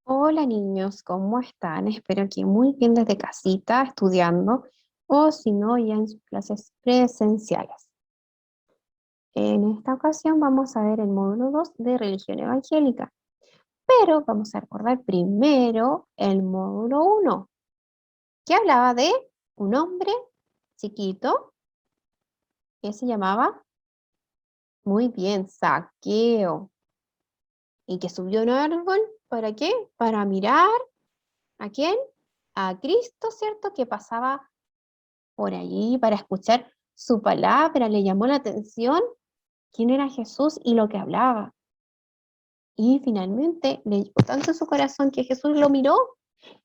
Hola niños, ¿cómo están? Espero que muy bien desde casita, estudiando, o si no, ya en sus clases presenciales. En esta ocasión vamos a ver el módulo 2 de religión evangélica, pero vamos a recordar primero el módulo 1, que hablaba de un hombre chiquito que se llamaba, muy bien, Zaqueo, y que subió a un árbol, ¿para qué? Para mirar, ¿a quién? A Cristo, ¿cierto? Que pasaba por allí para escuchar su palabra, le llamó la atención quién era Jesús y lo que hablaba. Y finalmente le llegó tanto en su corazón que Jesús lo miró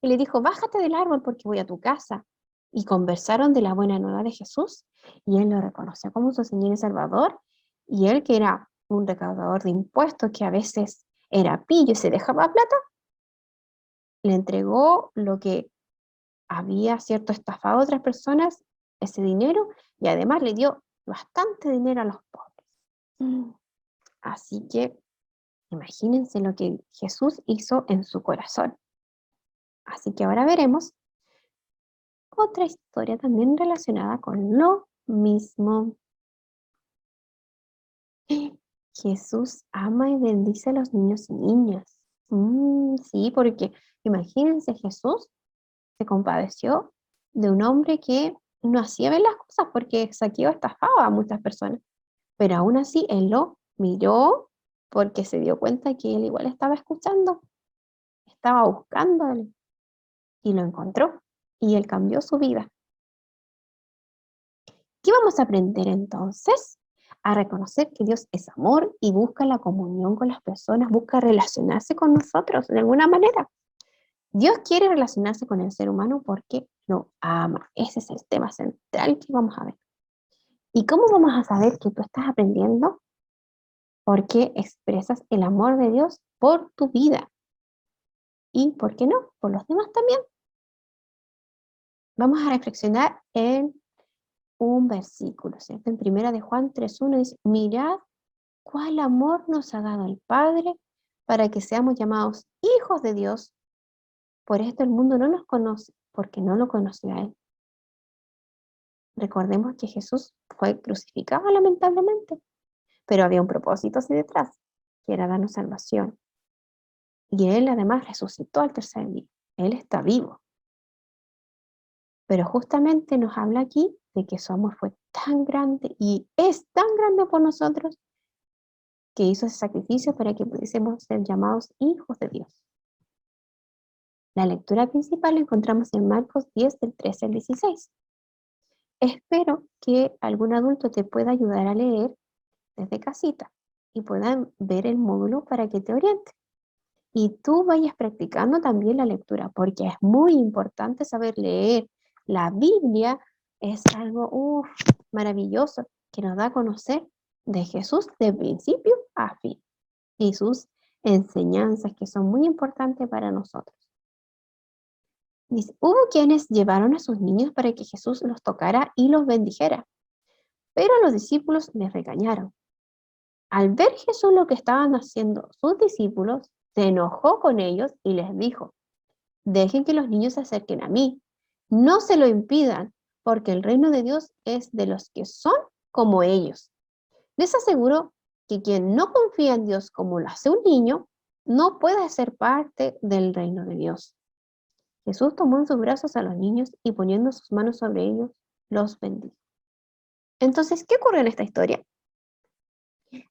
y le dijo, bájate del árbol porque voy a tu casa. Y conversaron de la buena nueva de Jesús y él lo reconoció como su Señor y Salvador. Y él, que era un recaudador de impuestos, que a veces era pillo y se dejaba plata, le entregó lo que había, cierto, estafado a otras personas, ese dinero, y además le dio bastante dinero a los pobres. Mm. Así que imagínense lo que Jesús hizo en su corazón. Así que ahora veremos otra historia también relacionada con lo mismo. Jesús ama y bendice a los niños y niñas. Sí, porque imagínense, Jesús se compadeció de un hombre que no hacía bien las cosas porque Zaqueo estafaba a muchas personas. Pero aún así él lo miró porque se dio cuenta que él igual estaba escuchando, estaba buscándole y lo encontró y él cambió su vida. ¿Qué vamos a aprender entonces? A reconocer que Dios es amor y busca la comunión con las personas, busca relacionarse con nosotros de alguna manera. Dios quiere relacionarse con el ser humano porque lo ama. Ese es el tema central que vamos a ver. ¿Y cómo vamos a saber que tú estás aprendiendo? Porque expresas el amor de Dios por tu vida. ¿Y por qué no? Por los demás también. Vamos a reflexionar en un versículo, ¿cierto? En primera de Juan 3:1 dice, mirad cuál amor nos ha dado el Padre para que seamos llamados hijos de Dios. Por esto el mundo no nos conoce, porque no lo conoció a Él. Recordemos que Jesús fue crucificado lamentablemente, pero había un propósito así detrás, que era darnos salvación. Y Él además resucitó al tercer día. Él está vivo. Pero justamente nos habla aquí de que su amor fue tan grande y es tan grande por nosotros que hizo ese sacrificio para que pudiésemos ser llamados hijos de Dios. La lectura principal la encontramos en Marcos 10, del 13 al 16. Espero que algún adulto te pueda ayudar a leer desde casita y puedan ver el módulo para que te oriente. Y tú vayas practicando también la lectura, porque es muy importante saber leer. La Biblia es algo maravilloso que nos da a conocer de Jesús de principio a fin y sus enseñanzas que son muy importantes para nosotros. Dice, hubo quienes llevaron a sus niños para que Jesús los tocara y los bendijera, pero los discípulos les regañaron. Al ver Jesús lo que estaban haciendo sus discípulos, se enojó con ellos y les dijo, dejen que los niños se acerquen a mí. No se lo impidan, porque el reino de Dios es de los que son como ellos. Les aseguro que quien no confía en Dios como lo hace un niño, no puede ser parte del reino de Dios. Jesús tomó en sus brazos a los niños y poniendo sus manos sobre ellos, los bendijo. Entonces, ¿qué ocurrió en esta historia?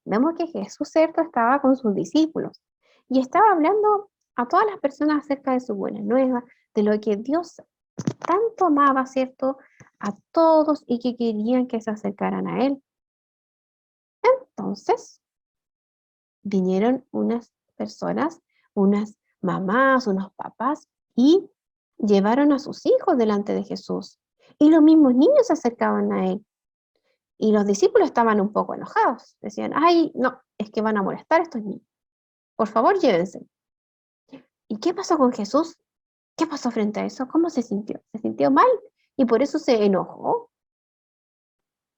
Vemos que Jesús, cierto, estaba con sus discípulos y estaba hablando a todas las personas acerca de su buena nueva, de lo que Dios tanto amaba, ¿cierto?, a todos y que querían que se acercaran a Él. Entonces, vinieron unas personas, unas mamás, unos papás, y llevaron a sus hijos delante de Jesús. Y los mismos niños se acercaban a Él. Y los discípulos estaban un poco enojados. Decían, ay, no, es que van a molestar a estos niños. Por favor, llévense. ¿Y qué pasó con Jesús? ¿Qué pasó frente a eso? ¿Cómo se sintió? ¿Se sintió mal? Y por eso se enojó.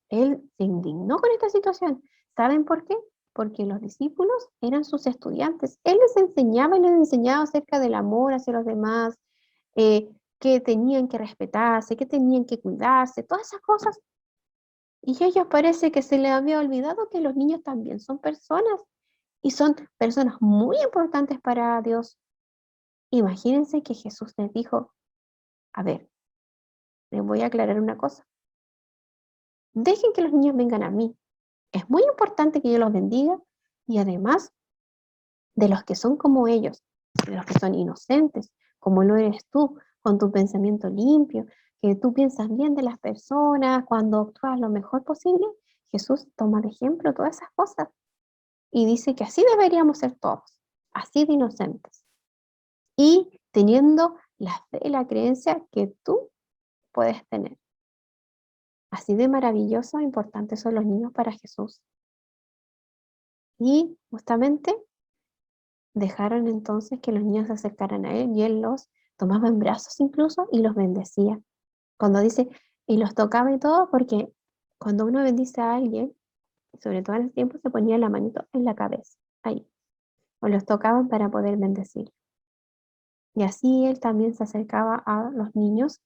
Él se indignó con esta situación. ¿Saben por qué? porque los discípulos eran sus estudiantes. Él les enseñaba y les enseñaba acerca del amor hacia los demás, eh, que tenían que respetarse, que tenían que cuidarse, todas esas cosas. Y a ellos parece que se les había olvidado que los niños también son personas y son personas muy importantes para Dios. Imagínense que Jesús les dijo, a ver, les voy a aclarar una cosa. Dejen que los niños vengan a mí. Es muy importante que yo los bendiga y además de los que son como ellos, de los que son inocentes, como lo eres tú, con tu pensamiento limpio, que tú piensas bien de las personas, cuando actúas lo mejor posible, Jesús toma de ejemplo todas esas cosas y dice que así deberíamos ser todos, así de inocentes y teniendo la fe y la creencia que tú puedes tener. Así de maravilloso e importantes son los niños para Jesús. Y justamente dejaron entonces que los niños se acercaran a él y él los tomaba en brazos incluso y los bendecía. Cuando dice, y los tocaba y todo, porque cuando uno bendice a alguien, sobre todo en ese tiempo, se ponía la manito en la cabeza, ahí, o los tocaban para poder bendecir. Y así él también se acercaba a los niños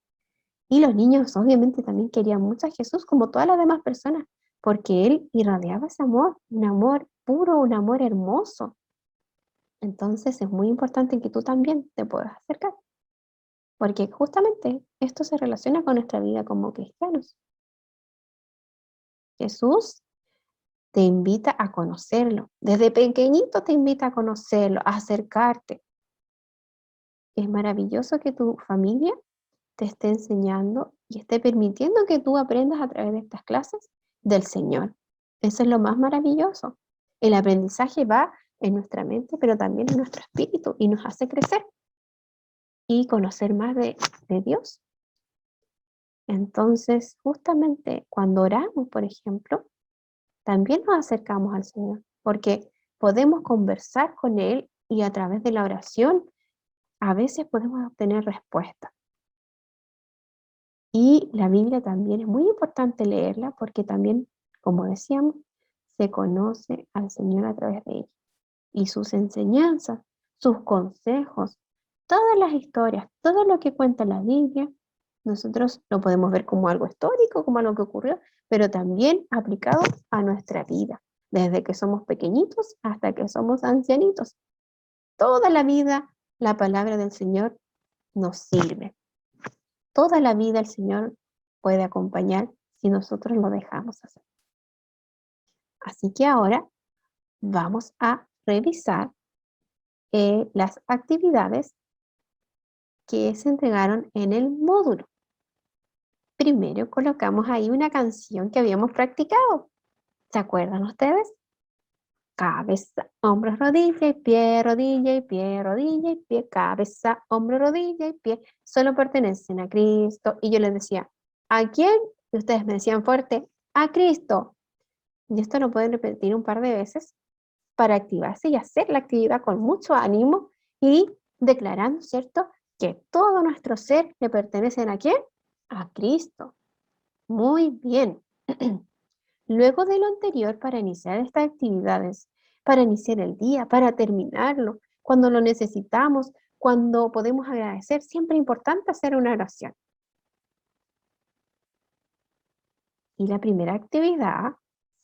y los niños obviamente también querían mucho a Jesús como todas las demás personas, porque él irradiaba ese amor, un amor puro, un amor hermoso. Entonces es muy importante que tú también te puedas acercar, porque justamente esto se relaciona con nuestra vida como cristianos. Jesús te invita a conocerlo, desde pequeñito te invita a conocerlo, a acercarte. Es maravilloso que tu familia te esté enseñando y esté permitiendo que tú aprendas a través de estas clases del Señor. Eso es lo más maravilloso. El aprendizaje va en nuestra mente, pero también en nuestro espíritu y nos hace crecer y conocer más de Dios. Entonces, justamente cuando oramos, por ejemplo, también nos acercamos al Señor, porque podemos conversar con Él y a través de la oración a veces podemos obtener respuestas. Y la Biblia también es muy importante leerla porque también, como decíamos, se conoce al Señor a través de ella. Y sus enseñanzas, sus consejos, todas las historias, todo lo que cuenta la Biblia, nosotros lo podemos ver como algo histórico, como algo que ocurrió, pero también aplicado a nuestra vida, desde que somos pequeñitos hasta que somos ancianitos. Toda la vida la palabra del Señor nos sirve. Toda la vida el Señor puede acompañar si nosotros lo dejamos hacer. Así que ahora vamos a revisar las actividades que se entregaron en el módulo. Primero colocamos ahí una canción que habíamos practicado. ¿Se acuerdan ustedes? Cabeza, hombro, rodilla y pie, rodilla y pie, cabeza, hombro, rodilla y pie, solo pertenecen a Cristo. Y yo les decía, ¿a quién? Y ustedes me decían fuerte, a Cristo. Y esto lo pueden repetir un par de veces para activarse y hacer la actividad con mucho ánimo y declarando, ¿cierto?, que todo nuestro ser le pertenece ¿a quién? A Cristo. Muy bien. Luego de lo anterior, para iniciar estas actividades, para iniciar el día, para terminarlo, cuando lo necesitamos, cuando podemos agradecer, siempre es importante hacer una oración. Y la primera actividad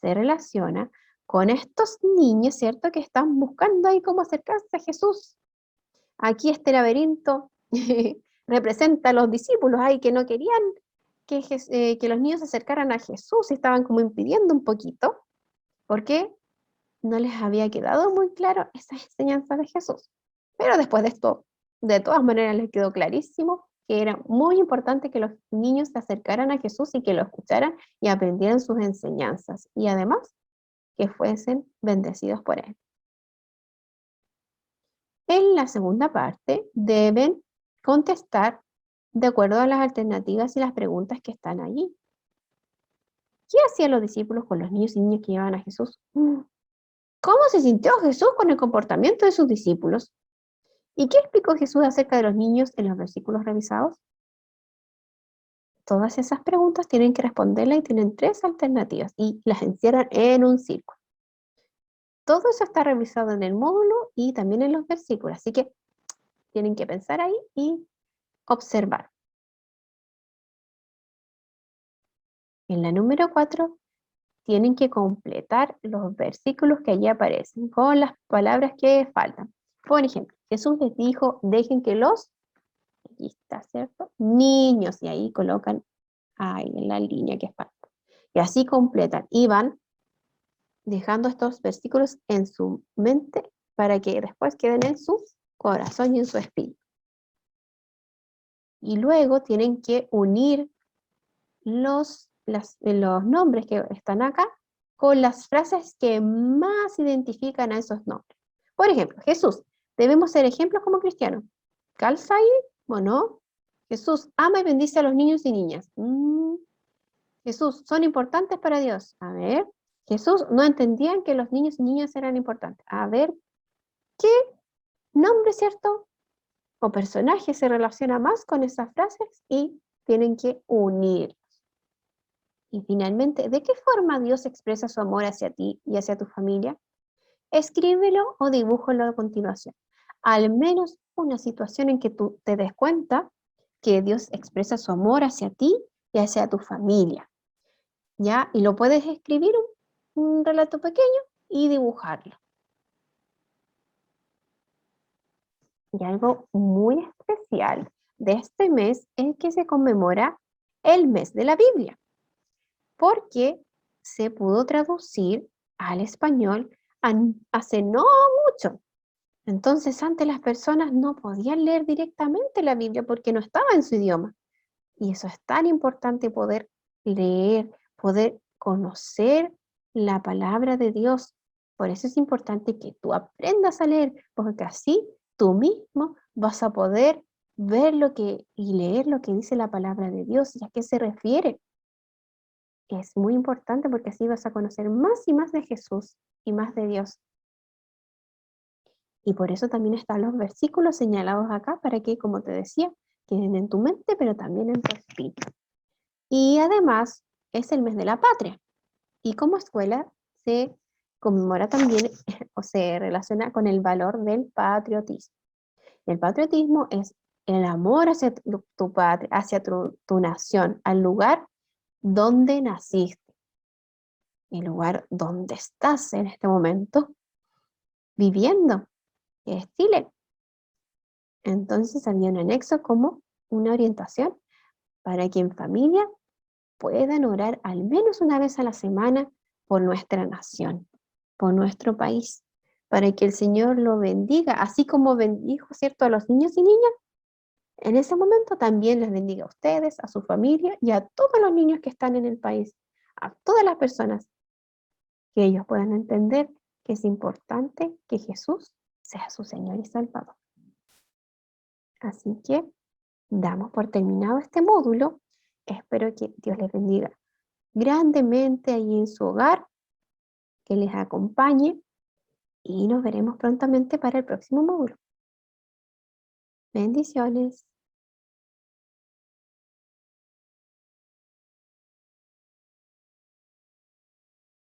se relaciona con estos niños, ¿cierto?, que están buscando ahí cómo acercarse a Jesús. Aquí este laberinto representa a los discípulos ahí que no querían que los niños se acercaran a Jesús y estaban como impidiendo un poquito, porque no les había quedado muy claro esa enseñanza de Jesús. Pero después de esto, de todas maneras les quedó clarísimo que era muy importante que los niños se acercaran a Jesús y que lo escucharan y aprendieran sus enseñanzas y además que fuesen bendecidos por él. En la segunda parte deben contestar de acuerdo a las alternativas y las preguntas que están allí. ¿Qué hacían los discípulos con los niños y niñas que llevaban a Jesús? ¿Cómo se sintió Jesús con el comportamiento de sus discípulos? ¿Y qué explicó Jesús acerca de los niños en los versículos revisados? Todas esas preguntas tienen que responderlas y tienen tres alternativas y las encierran en un círculo. todo eso está revisado en el módulo y también en los versículos, así que tienen que pensar ahí y observar. En la número 4 tienen que completar los versículos que allí aparecen con las palabras que faltan. Por ejemplo, Jesús les dijo, dejen que los, aquí está, ¿cierto? Niños, y ahí colocan ahí en la línea que falta. Y así completan y van dejando estos versículos en su mente para que después queden en su corazón y en su espíritu. Y luego tienen que unir los nombres que están acá con las frases que más identifican a esos nombres. Por ejemplo, Jesús, debemos ser ejemplos como cristianos. ¿Calza ahí o no? Jesús ama y bendice a los niños y niñas. Jesús, son importantes para Dios. A ver, Jesús no entendían que los niños y niñas eran importantes. A ver, ¿qué nombre, cierto? O personaje se relaciona más con esas frases y tienen que unir. Y finalmente, ¿de qué forma Dios expresa su amor hacia ti y hacia tu familia? Escríbelo o dibújalo a continuación. Al menos una situación en que tú te des cuenta que Dios expresa su amor hacia ti y hacia tu familia. ¿Ya? Y lo puedes escribir un relato pequeño y dibujarlo. Y algo muy especial de este mes es que se conmemora el mes de la Biblia, porque se pudo traducir al español hace no mucho. Entonces, antes las personas no podían leer directamente la Biblia porque no estaba en su idioma. Y eso es tan importante, poder leer, poder conocer la palabra de Dios. Por eso es importante que tú aprendas a leer, porque así tú mismo vas a poder ver lo que y leer lo que dice la palabra de Dios y a qué se refiere. Es muy importante porque así vas a conocer más y más de Jesús y más de Dios. Y por eso también están los versículos señalados acá para que, como te decía, queden en tu mente, pero también en tu espíritu. Y además es el mes de la patria. Y como escuela se conmemora también o se relaciona con el valor del patriotismo. El patriotismo es el amor hacia tu patria, hacia tu nación, al lugar donde naciste, el lugar donde estás en este momento viviendo, que es Chile. Entonces había un anexo como una orientación para que en familia puedan orar al menos una vez a la semana por nuestra nación, por nuestro país, para que el Señor lo bendiga, así como bendijo, ¿cierto?, a los niños y niñas. En ese momento también les bendiga a ustedes, a su familia y a todos los niños que están en el país, a todas las personas, que ellos puedan entender que es importante que Jesús sea su Señor y Salvador. Así que damos por terminado este módulo. Espero que Dios les bendiga grandemente ahí en su hogar, que les acompañe y nos veremos prontamente para el próximo módulo. Bendiciones.